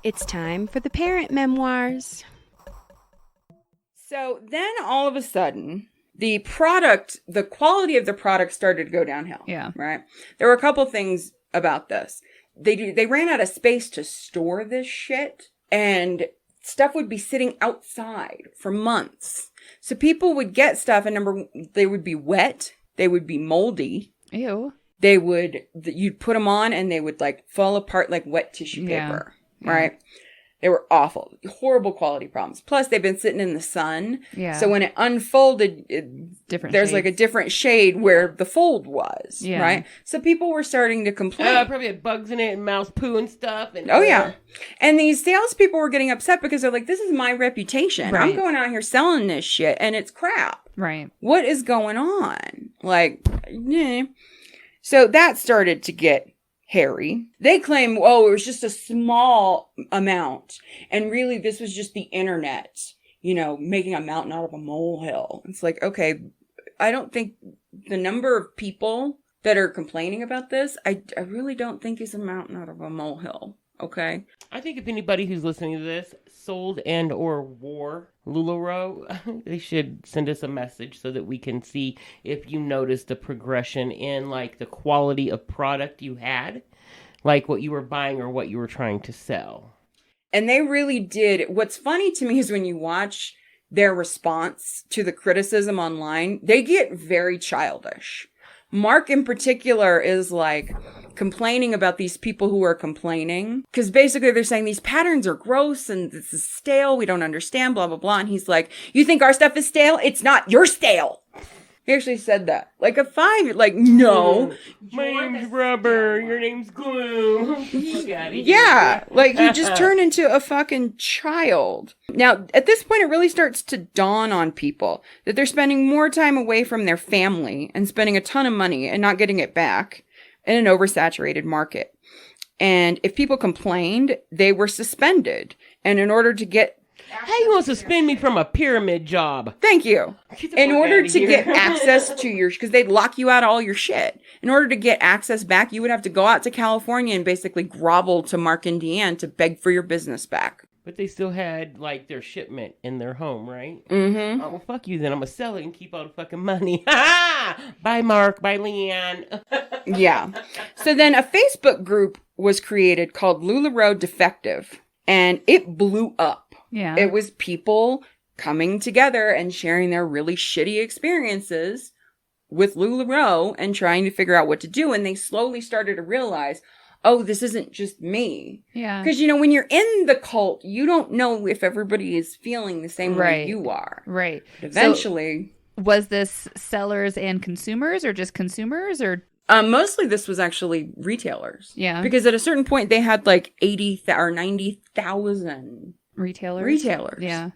It's time for the parent memoirs. So then all of a sudden, the quality of the product started to go downhill. Yeah. Right? There were a couple things about this. They ran out of space to store this shit, and stuff would be sitting outside for months. So people would get stuff, and they would be wet, they would be moldy. Ew. You'd put them on and they would like fall apart like wet tissue paper. Yeah. Right? They were awful. Horrible quality problems. Plus, they've been sitting in the sun. Yeah. So when it unfolded, Different there's shades. like a different shade where the fold was. Yeah. Right? So people were starting to complain. Probably had bugs in it and mouse poo and stuff. And, Oh, yeah. And these salespeople were getting upset because they're like, this is my reputation. Right. I'm going out here selling this shit and it's crap. Right. What is going on? Like, yeah. So that started to get hairy. They claim, it was just a small amount. And really, this was just the internet, making a mountain out of a molehill. It's like, okay, I don't think the number of people that are complaining about this, I really don't think is a mountain out of a molehill. Okay. I think if anybody who's listening to this sold and or wore LuLaRoe, they should send us a message so that we can see if you noticed a progression in like the quality of product you had, like what you were buying or what you were trying to sell. And they really did. What's funny to me is when you watch their response to the criticism online, they get very childish. Mark in particular is like complaining about these people who are complaining. Because basically they're saying these patterns are gross and this is stale. We don't understand, blah, blah, blah. And he's like, you think our stuff is stale? It's not. You're stale. He actually said that. Like no. My name's rubber. Your name's glue. Yeah. Like he just turned into a fucking child. Now, at this point, it really starts to dawn on people that they're spending more time away from their family and spending a ton of money and not getting it back in an oversaturated market. And if people complained, they were suspended. And in order to get How you want to suspend me from a pyramid job? Thank you. Get the In fuck order outta to here. get access to because they'd lock you out of all your shit. In order to get access back, you would have to go out to California and basically grovel to Mark Indiana to beg for your business back. But they still had, like, their shipment in their home, right? Mm-hmm. Oh, well, fuck you then. I'm going to sell it and keep all the fucking money. Ha! Bye, Mark. Bye, Leanne. Yeah. So then a Facebook group was created called LuLaRoe Defective, and it blew up. Yeah. It was people coming together and sharing their really shitty experiences with LuLaRoe and trying to figure out what to do. And they slowly started to realize, oh, this isn't just me. Yeah. Because, when you're in the cult, you don't know if everybody is feeling the same way Right. you are. Right. But eventually. Was this sellers and consumers or just consumers or? Mostly this was actually retailers. Yeah. Because at a certain point, they had like 80,000 or 90,000 Retailers. You Yeah.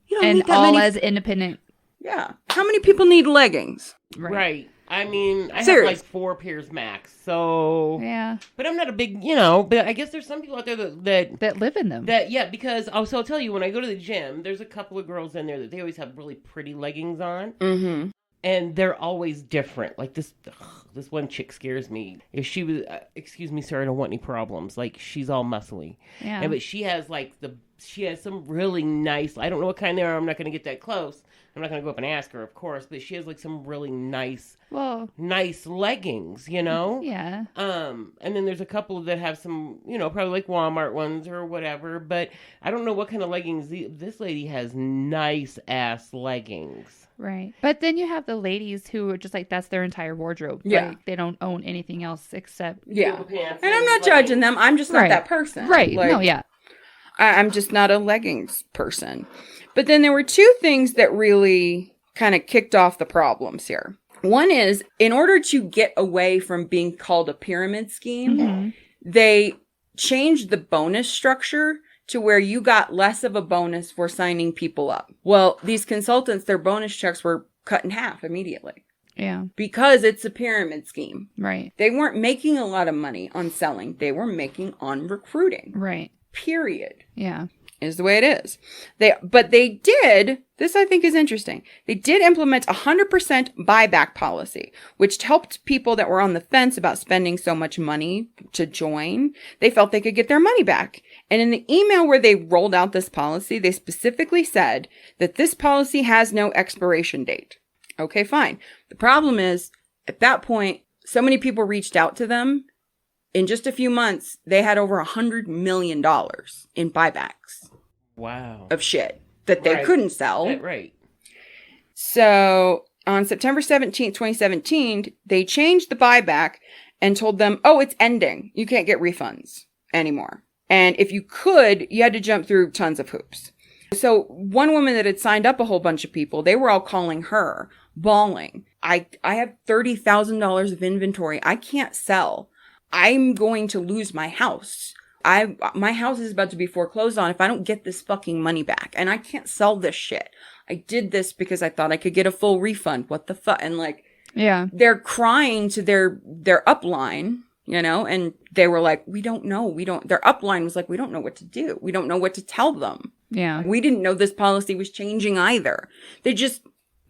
don't And need that all many. as independent. Yeah. How many people need leggings? Right. I mean, I have Serious. like 4 pairs max. So, Yeah. but I'm not a big, but I guess there's some people out there That live in them. because I'll tell you, when I go to the gym, there's a couple of girls in there that they always have really pretty leggings on. Mm-hmm. And they're always different. Like this one chick scares me. If she was, excuse me, sir, I don't want any problems. Like she's all muscly. Yeah. And, but she has some really nice, I don't know what kind they are. I'm not going to get that close. I'm not going to go up and ask her, of course, but she has like some really nice leggings, Yeah. And then there's a couple that have some, probably like Walmart ones or whatever, but I don't know what kind of leggings. This lady has nice ass leggings. Right. But then you have the ladies who are just like, that's their entire wardrobe. Yeah. Like, they don't own anything else except. Yeah. Pants And I'm not judging them. I'm just not Right. that person. Right. Like, No, yeah. I'm just not a leggings person. But then there were 2 things that really kind of kicked off the problems here. One is, in order to get away from being called a pyramid scheme, Mm-hmm. they changed the bonus structure to where you got less of a bonus for signing people up. Well, these consultants, their bonus checks were cut in half immediately. Yeah. Because it's a pyramid scheme. Right. They weren't making a lot of money on selling. They were making on recruiting. Right. Period. Yeah. Is the way it is. But they did, this I think is interesting. They did implement a 100% buyback policy, which helped people that were on the fence about spending so much money to join. They felt they could get their money back. And in the email where they rolled out this policy, they specifically said that this policy has no expiration date. Okay, fine. The problem is, at that point, so many people reached out to them. In just a few months, they had over $100 million in buybacks. Wow. Of shit that they couldn't sell. Right. So on September 17th, 2017, they changed the buyback and told them, oh, it's ending. You can't get refunds anymore. And if you could, you had to jump through tons of hoops. So one woman that had signed up a whole bunch of people, they were all calling her, bawling. I have $30,000 of inventory. I can't sell. I'm going to lose my house. My house is about to be foreclosed on if I don't get this fucking money back. And I can't sell this shit. I did this because I thought I could get a full refund. What the fuck? And like, yeah, they're crying to their upline, you know, and they were like, we don't know. Their upline was like, we don't know what to do. We don't know what to tell them. Yeah. We didn't know this policy was changing either. They just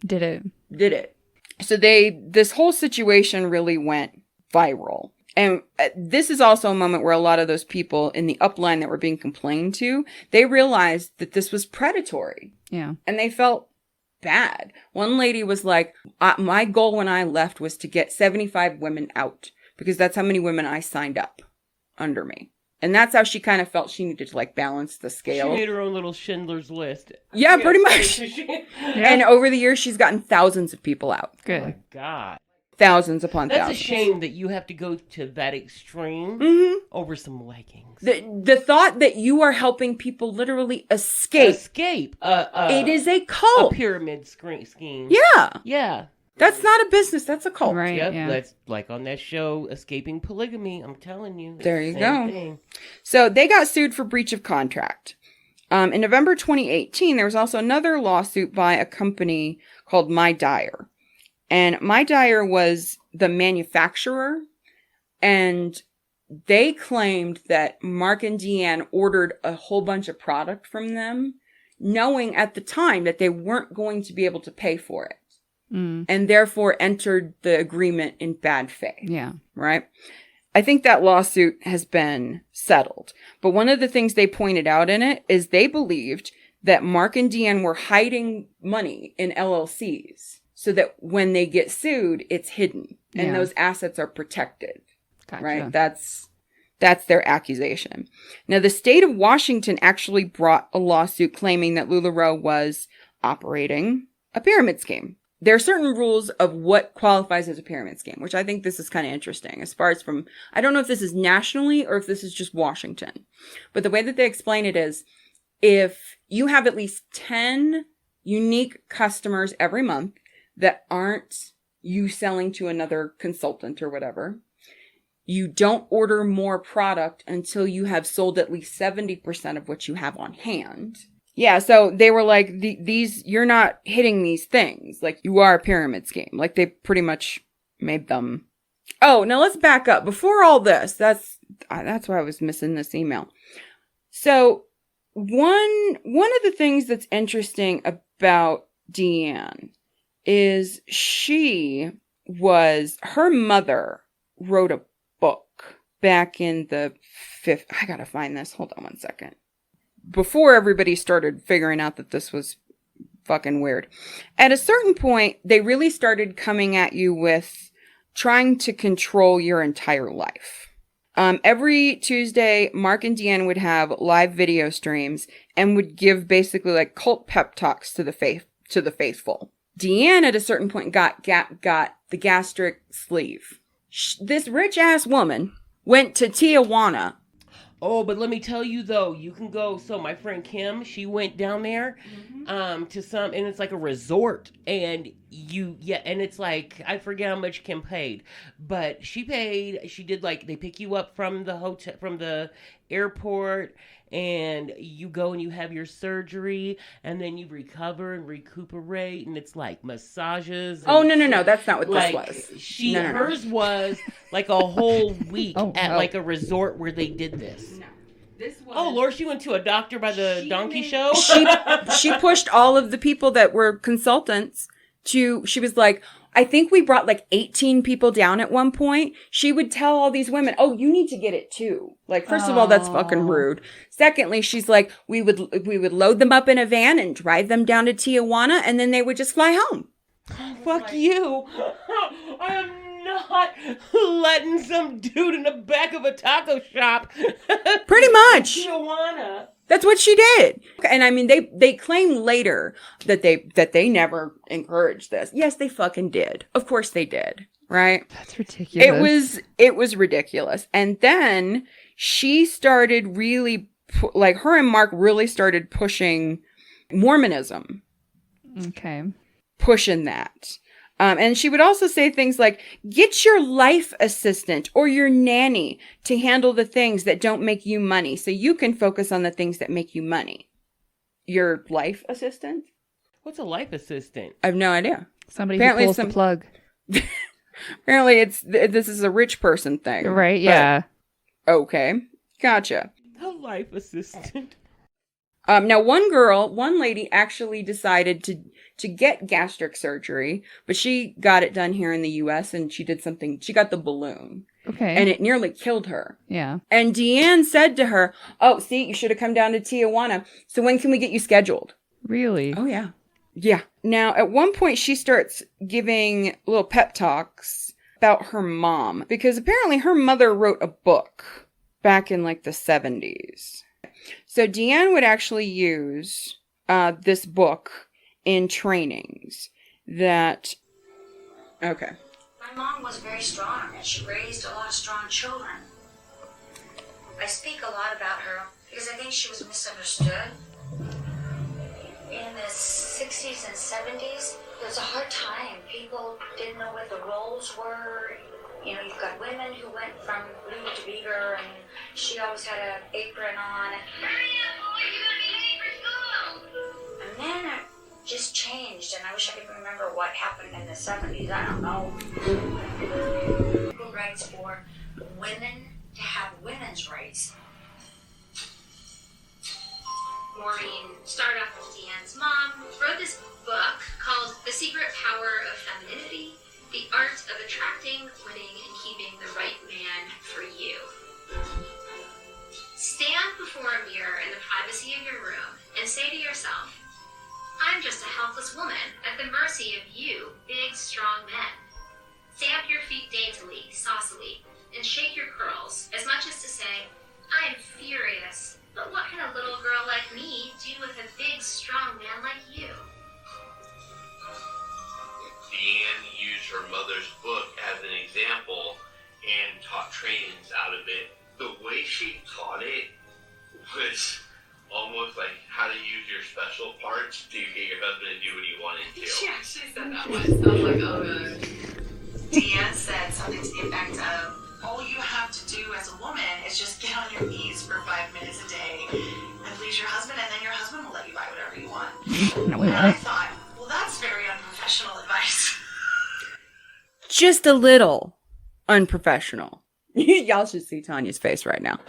did it. So this whole situation really went viral. And this is also a moment where a lot of those people in the upline that were being complained to, they realized that this was predatory. Yeah. And they felt bad. One lady was like, my goal when I left was to get 75 women out because that's how many women I signed up under me. And that's how she kind of felt she needed to like balance the scale. She made her own little Schindler's List. Yeah, pretty much. And over the years, she's gotten thousands of people out. Good. Oh my God. Thousands upon That's thousands. a shame that you have to go to that extreme over some leggings. The thought that you are helping people literally escape. It is a cult. A pyramid scheme. Yeah. Yeah. That's not a business. That's a cult. Right. Yep. Yeah. That's like on that show, Escaping Polygamy. I'm telling you. There you Same go. thing. So they got sued for breach of contract. In November 2018, there was also another lawsuit by a company called My Dyer. And My Dyer was the manufacturer, and they claimed that Mark and Deanne ordered a whole bunch of product from them, knowing at the time that they weren't going to be able to pay for it, and therefore entered the agreement in bad faith. Yeah. Right? I think that lawsuit has been settled. But one of the things they pointed out in it is they believed that Mark and Deanne were hiding money in LLCs. So that when they get sued, it's hidden and those assets are protected. Gotcha. Right? That's their accusation. Now, the state of Washington actually brought a lawsuit claiming that LuLaRoe was operating a pyramid scheme. There are certain rules of what qualifies as a pyramid scheme, which I think this is kind of interesting as far as from, I don't know if this is nationally or if this is just Washington. But the way that they explain it is if you have at least 10 unique customers every month, that aren't you selling to another consultant or whatever. You don't order more product until you have sold at least 70% of what you have on hand. Yeah, so they were like, these, you're not hitting these things. Like, you are a pyramid scheme. Like, they pretty much made them. Oh, now let's back up. Before all this, that's why I was missing this email. So, one of the things that's interesting about Deanne is her mother wrote a book back in the I gotta find this. Hold on one second. Before everybody started figuring out that this was fucking weird. At a certain point, they really started coming at you with trying to control your entire life. Every Tuesday, Mark and Deanne would have live video streams and would give basically like cult pep talks to the faithful. Deanne at a certain point got the gastric sleeve. This rich ass woman went to Tijuana. Oh, but let me tell you though, you can go. So my friend Kim, she went down there, to some, and it's like a resort, and and it's like, I forget how much Kim paid, but she did like, they pick you up from the hotel, from the airport, and you go and you have your surgery, and then you recover and recuperate, and it's like massages. Oh, no, that's not what like, this was. Hers was like a whole week at like a resort where they did this. Oh, Lord, she went to a doctor by the donkey show? She pushed all of the people that were consultants she was like, I think we brought like 18 people down at one point. She would tell all these women, oh, you need to get it too. Like, first of all, that's fucking rude. Secondly, she's like, we would load them up in a van and drive them down to Tijuana, and then they would just fly home. Fuck you. I am not letting some dude in the back of a taco shop. Pretty much. Tijuana. That's what she did. And I mean, they claim later that they never encouraged this. Yes, they fucking did. Of course they did. Right? That's ridiculous. It was ridiculous. And then she started really, like, her and Mark really started pushing Mormonism. Okay. Pushing that. And she would also say things like, get your life assistant or your nanny to handle the things that don't make you money so you can focus on the things that make you money. Your life assistant? What's a life assistant? I have no idea. Somebody Apparently who pulls the plug. Apparently this is a rich person thing. Right, yeah. Okay. Gotcha. A life assistant. Now one lady actually decided to get gastric surgery, but she got it done here in the US and she got the balloon. Okay. And it nearly killed her. Yeah. And Deanne said to her, oh, see, you should have come down to Tijuana. So when can we get you scheduled? Really? Oh, yeah. Yeah. Now, at one point, she starts giving little pep talks about her mom, because apparently her mother wrote a book back in like the 70s. So Deanne would actually use this book in trainings that... Okay. My mom was very strong, and she raised a lot of strong children. I speak a lot about her because I think she was misunderstood. In the 60s and 70s, it was a hard time. People didn't know what the roles were. You know, you've got women who went from blue to beaver, and she always had an apron on. Hurry up, boy, you're gonna be late for school! And then it just changed, and I wish I could remember what happened in the 70s. I don't know. Who writes for women to have women's rights? Maureen started off with Deanne's mom, wrote this book called The Secret Power of Femininity, The Art of Attracting, Winning, and Keeping the Right Man for You. Stand before a mirror in the privacy of your room and say to yourself, I'm just a helpless woman at the mercy of you, big, strong men. Stamp your feet daintily, saucily, and shake your curls, as much as to say, I am furious, but what can a little girl like me do with a big, strong man like you? Deanne used her mother's book as an example and taught trainings out of it. The way she taught it was almost like how to use your special parts to get your husband to do what you wanted to. She actually said that once. I was like, oh god. Deanne said something to the effect of, all you have to do as a woman is just get on your knees for 5 minutes a day and please your husband, and then your husband will let you buy whatever you want. And I thought, well, that's very unprofessional advice. Just a little unprofessional. Y'all should see Tanya's face right now.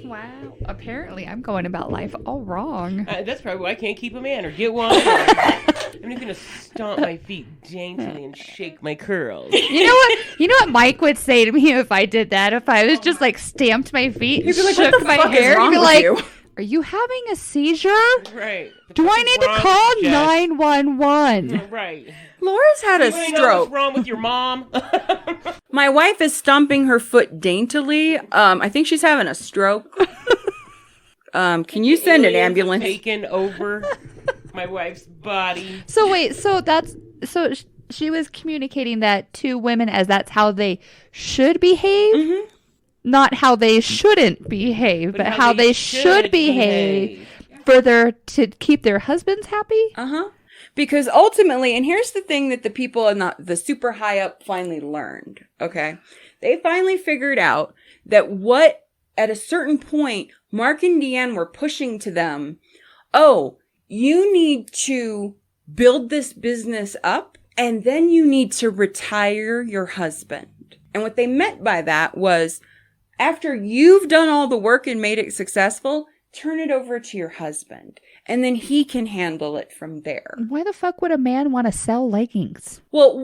Wow. Apparently, I'm going about life all wrong. That's probably why I can't keep a man or get one. I'm just gonna stomp my feet daintily and shake my curls. You know what? You know what Mike would say to me if I did that? If I was just like stamped my feet and He'd be like, shook what the my fuck is hair, wrong he'd be with like, you? "Are you having a seizure? Right. Do I need to call 911?" Right. Laura's had a You wanna know stroke. what's wrong with your mom? My wife is stomping her foot daintily. I think she's having a stroke. Can you send an Aliens have ambulance? taken over my wife's body. So wait, she was communicating that to women as that's how they should behave, not how they shouldn't behave, but how they should behave to keep their husbands happy. Because ultimately, and here's the thing that the people in the super high up finally learned, okay? They finally figured out that at a certain point, Mark and Deanne were pushing to them, oh, you need to build this business up, and then you need to retire your husband. And what they meant by that was, after you've done all the work and made it successful, turn it over to your husband. And then he can handle it from there. Why the fuck would a man want to sell leggings? Well,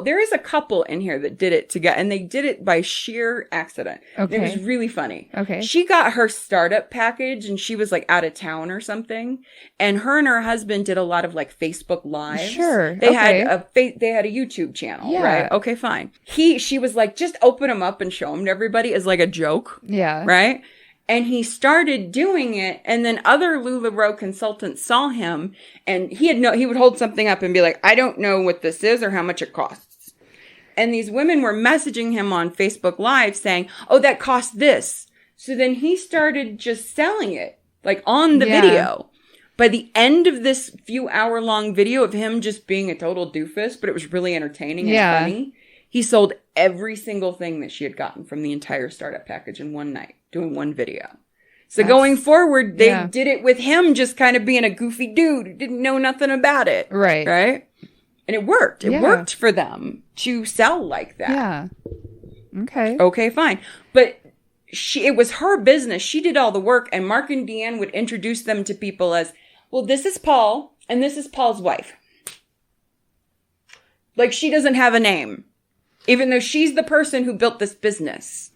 there is a couple in here that did it together, and they did it by sheer accident. Okay. It was really funny. Okay. She got her startup package, and she was like out of town or something. And her husband did a lot of like Facebook Lives. Sure. They okay. had they had a YouTube channel, Yeah. right? Okay, fine. She was like, just open them up and show them to everybody as like a joke. Yeah. Right? And he started doing it, and then other LuLaRoe consultants saw him, and he would hold something up and be like, I don't know what this is or how much it costs. And these women were messaging him on Facebook Live saying, oh, that costs this. So then he started just selling it, like on the video. By the end of this few hour long video of him just being a total doofus, but it was really entertaining and funny, he sold every single thing that she had gotten from the entire startup package in one night, doing one video. So going forward, they did it with him just kind of being a goofy dude who didn't know nothing about it. Right. Right? And it worked. It worked for them to sell like that. Yeah. Okay. Okay, fine. But it was her business. She did all the work, and Mark and Deanne would introduce them to people as, well, this is Paul, and this is Paul's wife. Like, she doesn't have a name, even though she's the person who built this business.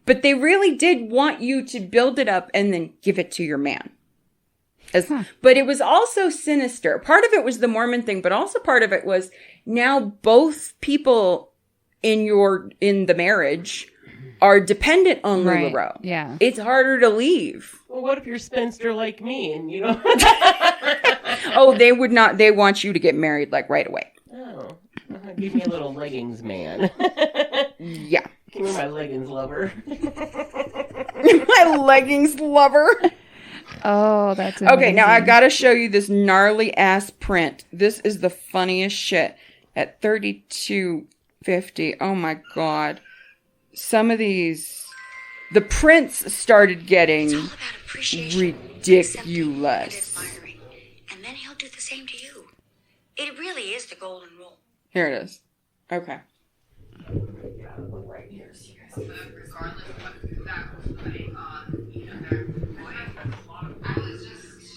But they really did want you to build it up and then give it to your man. But it was also sinister. Part of it was the Mormon thing, but also part of it was now both people in the marriage are dependent on LuLaRoe. Yeah. It's harder to leave. Well, what if you're a spinster like me and you know? Oh, they would not. They want you to get married like right away. Oh, give me a little leggings, man. Yeah. Give me my leggings, lover. My leggings lover. Oh, that's amazing. Okay, now I gotta show you this gnarly ass print. This is the funniest shit. At $32.50. Oh my god. Some of these, the prints started getting ridiculous. And then he'll do the same to you. It really is the golden rule. Here it is. Okay. Right here, so you guys regardless of what that was putting on, their boy. I was just.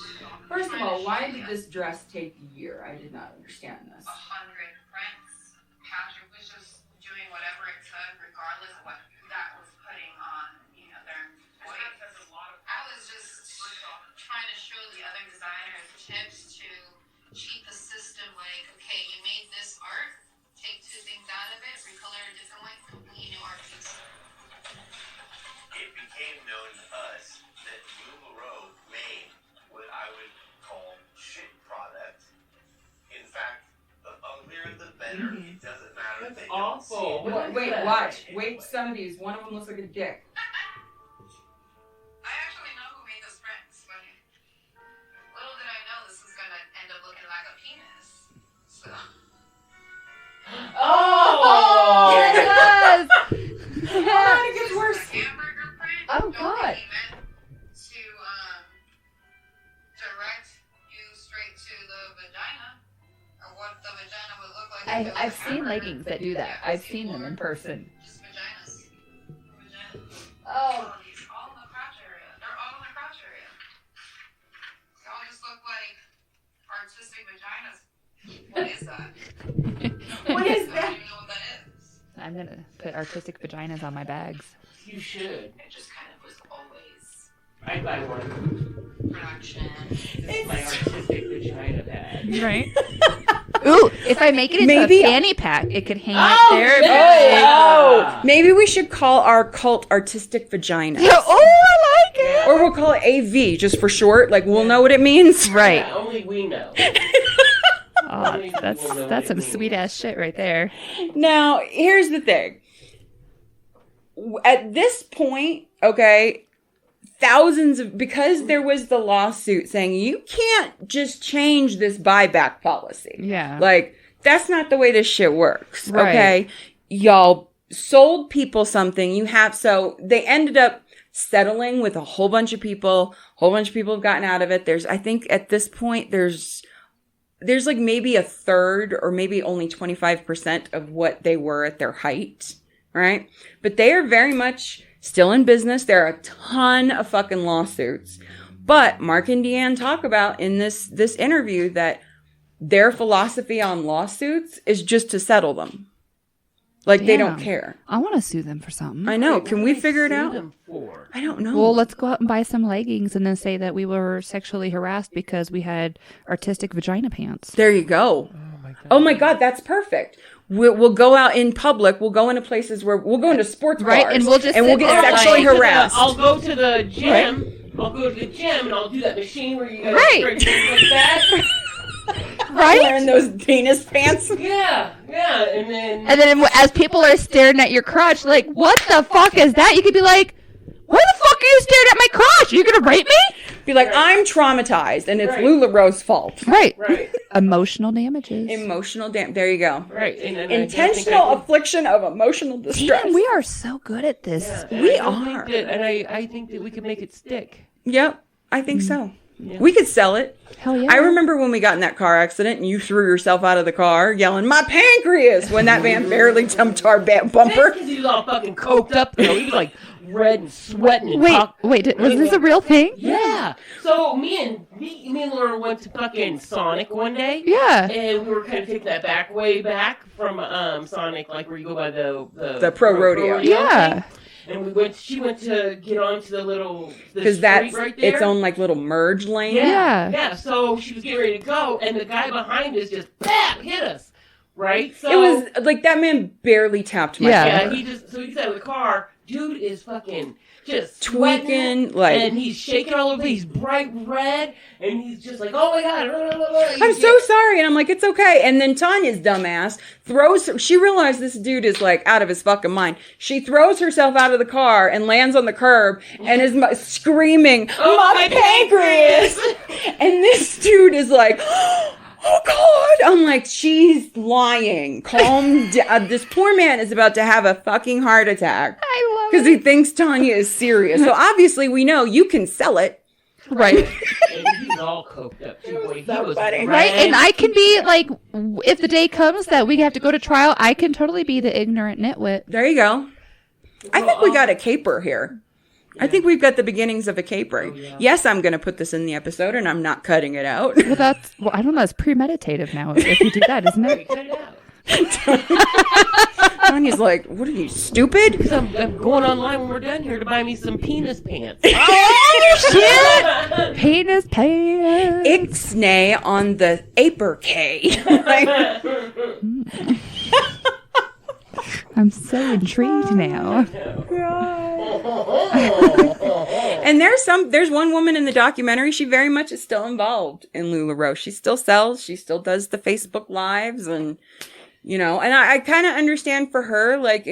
First of all, why did this dress take a year? I did not understand this. 100 prints. Patrick was just doing whatever it could, regardless of what that was putting on, their boy. I was just trying to show the other designers tips to cheat the system. Like, okay, you made this art, take two things out of it, recolor it a different way, completely new art piece. It became known to us that LuLaRoe made what I would call shit product. In fact, the uglier the better. It doesn't matter if they don't see awful. it. Wait, watch. Wait, some of these. One of them looks like a dick. I actually know who made those prints, but little did I know this was gonna end up looking like a penis. So. Oh! Yes! Oh, it gets worse. Hamburger print. Oh, don't God. think he meant to direct you straight to the vagina, or what the vagina would look like. if it was I've a seen hamburger. leggings that do that. I've seen them in person. Just vaginas. Vaginas. Oh. These all in the crotch area. They're all in the crotch area. They all just look like artistic vaginas. What is that? What is I that? don't even know what that is. I'm going to put artistic vaginas on my bags. You should. It just kind of was always I'd buy one. production. It's my artistic vagina bag. Right? Ooh, if I make it into Maybe- a fanny pack, it could hang Oh, up there. yeah. Oh, maybe we should call our cult Artistic Vagina. Oh, I like it. Or we'll call it AV just for short. Like, we'll know what it means. Right. Yeah, only we know. Oh, that's some sweet ass shit right there. Now, here's the thing. At this point, okay, because there was the lawsuit saying you can't just change this buyback policy. Yeah. Like, that's not the way this shit works. Right. Okay. Y'all sold people something. So they ended up settling with a whole bunch of people. A whole bunch of people have gotten out of it. I think at this point, there's like maybe a third or maybe only 25% of what they were at their height right? But they are very much still in business. There are a ton of fucking lawsuits. But Mark and Deanne talk about in this interview that their philosophy on lawsuits is just to settle them. Like, they don't Damn. care. I want to sue them for something. I know. Can we figure it Sue out? them for? I don't know. Well, let's go out and buy some leggings and then say that we were sexually harassed because we had artistic vagina pants. There you go. Oh my God, that's perfect. We'll go out in public. We'll go into places where we'll go into sports Right, bars, and we'll just get sit there sexually Like, harassed. I'll go to the gym. I'll go to the gym and I'll do that machine where you go Right. straight like that. Wearing those penis pants. Yeah, and then And then as people are staring at your crotch, like, what the fuck is that? You could be like, why the fuck are you staring at my crotch? Are you going to rape me? Be like, I'm traumatized, and it's Right. LuLaRoe's fault. Right. right, Emotional damages. Emotional damage. There you go. right, and then Intentional affliction of emotional distress. Damn, we are so good at this. We I are. think that, and I think that we could make it stick. Yep, I think so. Yeah. We could sell it. Hell yeah. I remember when we got in that car accident and you threw yourself out of the car yelling, "My pancreas!" when that van barely jumped our bumper. Because he was all fucking coked up, though. He was like red and sweating. And Wait, was this a real thing? Yeah. So me and Laura went to fucking Sonic one day. Yeah. And we were kind of taking that back way back from Sonic, like where you go by the Pro Rodeo. Yeah. thing. And she went to get onto the Because street that's right there. its own like little merge lane. Yeah. Yeah, so she was getting ready to go, and the guy behind us just bam, hit us. Right? So It was like that man barely tapped my Yeah. shoulder. he's out of the car. Dude is fucking just Tweaking, sweating, like- and he's shaking all over. He's bright red, and he's just like, "Oh my god!" I'm so sorry. And I'm like, it's okay. And then Tanya's dumbass she realized this dude is like out of his fucking mind. She throws herself out of the car and lands on the curb and is screaming, Oh, my pancreas! And this dude is like, oh God. I'm like, she's lying. Calm down. This poor man is about to have a fucking heart attack. I love Because he thinks Tanya is serious. So obviously we know you can sell it. Right. And he's all coked up too, boy. He was funny. red. Right, and I can be like, if the day comes that we have to go to trial, I can totally be the ignorant nitwit. There you go. I think we got a caper here. I think we've got the beginnings of a caper. Yes, I'm going to put this in the episode, and I'm not cutting it out. Well, I don't know. It's premeditative now if you do that, isn't it? Cut it out. Tanya's like, what are you, stupid? I'm going online when we're done here to buy me some penis pants. Oh, shit! Penis pants. Ixnay on the Aper K. I'm so intrigued now. And there's one woman in the documentary, she very much is still involved in LuLaRoe. She still sells, she still does the Facebook lives, and and I kind of understand for her, like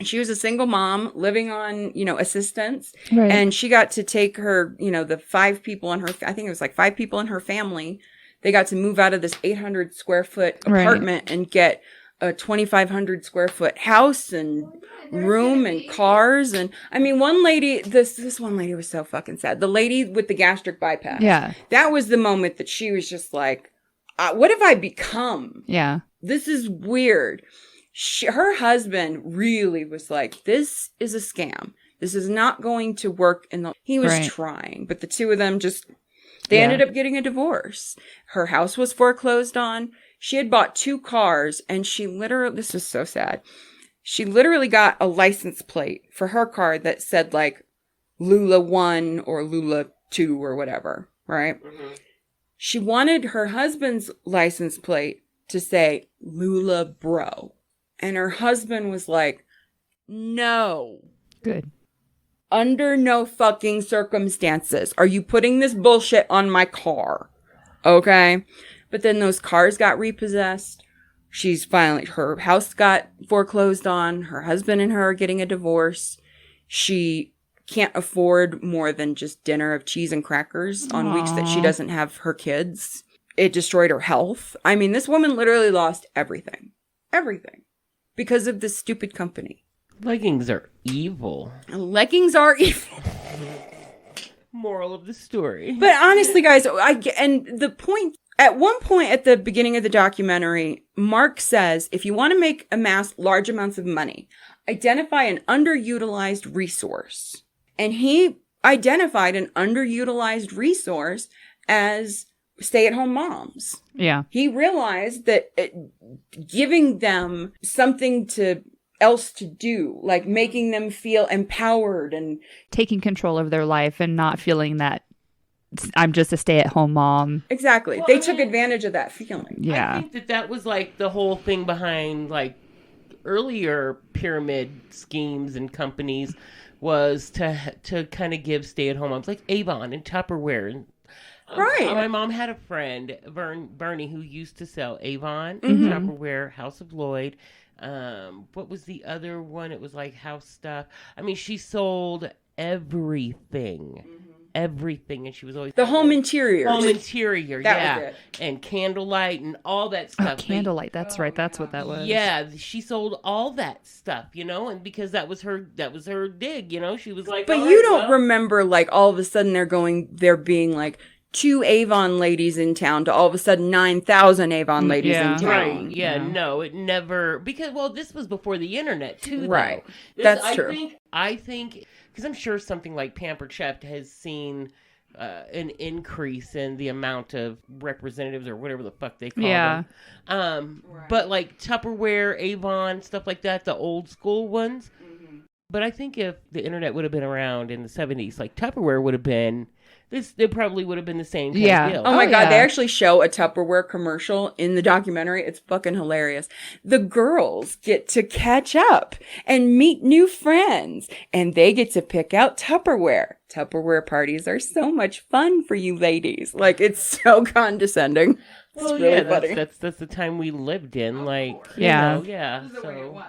she was a single mom living on, assistance, Right. and she got to take her, the 5 people in her, I think it was like 5 people in her family, they got to move out of this 800 square foot apartment and get a 2,500 square foot house and room and cars. And I mean, one lady, this one lady was so fucking sad. The lady with the gastric bypass. Yeah. That was the moment that she was just like, what have I become? Yeah. This is weird. Her husband really was like, this is a scam. This is not going to work. He was trying, but the two of them they ended up getting a divorce. Her house was foreclosed on. She had bought 2 cars, and this is so sad. She literally got a license plate for her car that said like Lula 1 or Lula 2 or whatever, right? Mm-hmm. She wanted her husband's license plate to say Lula Bro. And her husband was like, no. Good. Under no fucking circumstances are you putting this bullshit on my car. Okay? But then those cars got repossessed. Her house got foreclosed on. Her husband and her are getting a divorce. She can't afford more than just dinner of cheese and crackers on weeks that she doesn't have her kids. It destroyed her health. I mean, this woman literally lost everything. Everything. Because of this stupid company. Leggings are evil. Leggings are evil. Moral of the story. But honestly, guys, and the point At one point at the beginning of the documentary, Mark says, if you want to amass large amounts of money, identify an underutilized resource. And he identified an underutilized resource as stay-at-home moms. Yeah. He realized that giving them something else to do, like making them feel empowered and taking control of their life and not feeling that I'm just a stay-at-home mom. Exactly. Well, they took advantage of that feeling. Yeah. I think that was like the whole thing behind like earlier pyramid schemes and companies was to kind of give stay-at-home moms like Avon and Tupperware. And, right. My mom had a friend, Bernie, who used to sell Avon, Mm-hmm. Tupperware, House of Lloyd. What was the other one? It was like house stuff. I mean, she sold everything. Everything, and she was always The home interior. Home interior, That yeah, was it. and candlelight and all that stuff. Candlelight. That's right. That's what that was. Yeah, she sold all that stuff, and because that was her dig, she was like. But all you right, don't remember, like, all of a sudden there being like 2 Avon ladies in town to all of a sudden 9,000 Avon ladies Yeah. in town. Right. Yeah, Yeah. no, it never, because, this was before the internet, too, though. Right. That's true. I think, because I'm sure something like Pampered Chef has seen an increase in the amount of representatives or whatever the fuck they call them. But like Tupperware, Avon, stuff like that, the old school ones. But I think if the internet would have been around in the 70s, like Tupperware would have been, it probably would have been the same kind of deal. Oh my God, yeah. they actually show a Tupperware commercial in the documentary. It's fucking hilarious. The girls get to catch up and meet new friends, and they get to pick out Tupperware. Tupperware parties are so much fun for you ladies. Like, it's so condescending. It's really funny. That's the time we lived in. Like, Yeah. So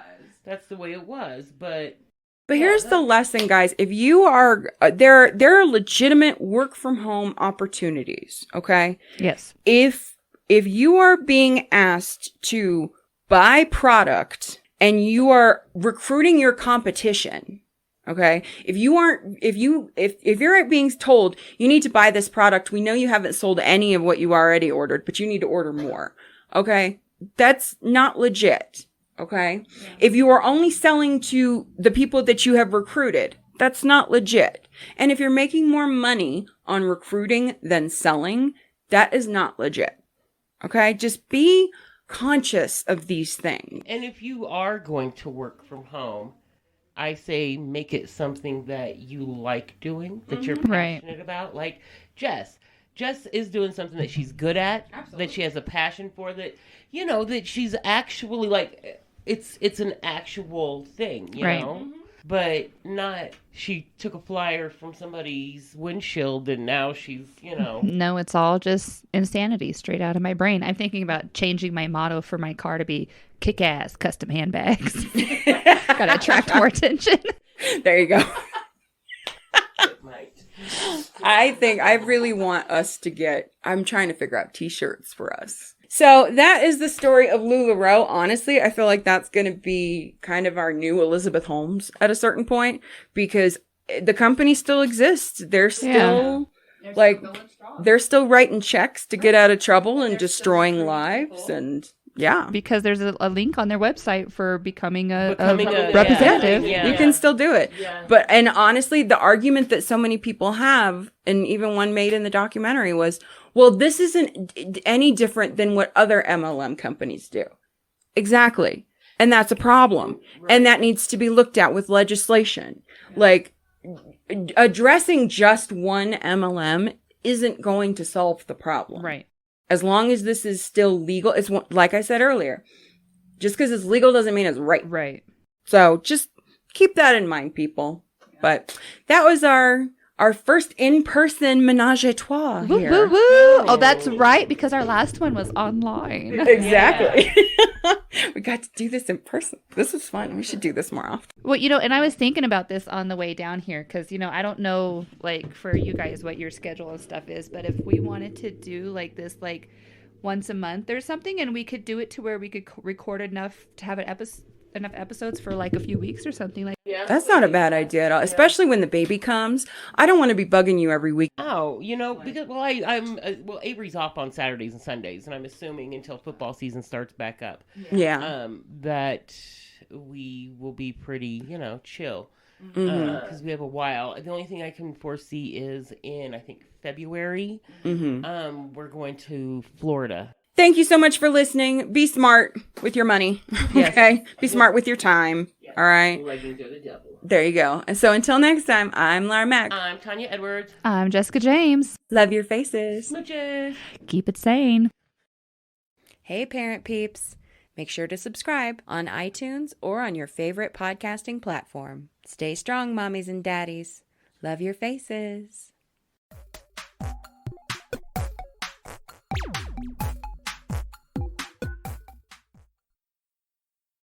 that's the way it was. But here's the lesson, guys. If you are, there are legitimate work from home opportunities, okay? Yes. If you are being asked to buy product and you are recruiting your competition, okay? If you're being told you need to buy this product, we know you haven't sold any of what you already ordered, but you need to order more, okay? That's not legit. Okay. Yeah. If you are only selling to the people that you have recruited, that's not legit. And if you're making more money on recruiting than selling, that is not legit. Okay. Just be conscious of these things. And if you are going to work from home, I say make it something that you like doing, that you're passionate about. Like Jess is doing something that she's good at, that she has a passion for, that, that she's actually like, it's an actual thing, you know? But not, she took a flyer from somebody's windshield and now she's, No, it's all just insanity straight out of my brain. I'm thinking about changing my motto for my car to be kick-ass custom handbags. Gotta attract more attention. There you go. I really want us to I'm trying to figure out t-shirts for us. So that is the story of LuLaRoe. Honestly, I feel like that's going to be kind of our new Elizabeth Holmes at a certain point, because the company still exists. They're still they're still writing checks to get out of trouble and destroying lives. And yeah, because there's a link on their website for becoming a representative. Yeah. You can still do it. Yeah. And honestly, the argument that so many people have, and even one made in the documentary, was, well, this isn't any different than what other MLM companies do. Exactly. And that's a problem. Right. And that needs to be looked at with legislation. Yeah. Like, addressing just one MLM isn't going to solve the problem. Right. As long as this is still legal, it's like I said earlier, just because it's legal doesn't mean it's right. Right. So just keep that in mind, people. Yeah. But that was our first in-person menage a trois here. Woo, woo, woo. Oh, that's right, because our last one was online. Exactly. We got to do this in person. This was fun. We should do this more often. Well, and I was thinking about this on the way down here, because, I don't know, like, for you guys what your schedule and stuff is, but if we wanted to do, like, this, like, once a month or something, and we could do it to where we could record enough to have an enough episodes for like a few weeks or something. Like, Yeah. That's not a bad idea at all, especially when the baby comes. I don't want to be bugging you every week. Oh, because well, Avery's off on Saturdays and Sundays, and I'm assuming until football season starts back up, Yeah. that we will be pretty, chill, because we have a while. The only thing I can foresee is in, I think, February, we're going to Florida. Thank you so much for listening. Be smart with your money. Yes. Okay? Be smart with your time. All right? Leggings are the devil. There you go. And so until next time, I'm Laura Mack. I'm Tanya Edwards. I'm Jessica James. Love your faces. Smooches. Keep it sane. Hey, parent peeps. Make sure to subscribe on iTunes or on your favorite podcasting platform. Stay strong, mommies and daddies. Love your faces.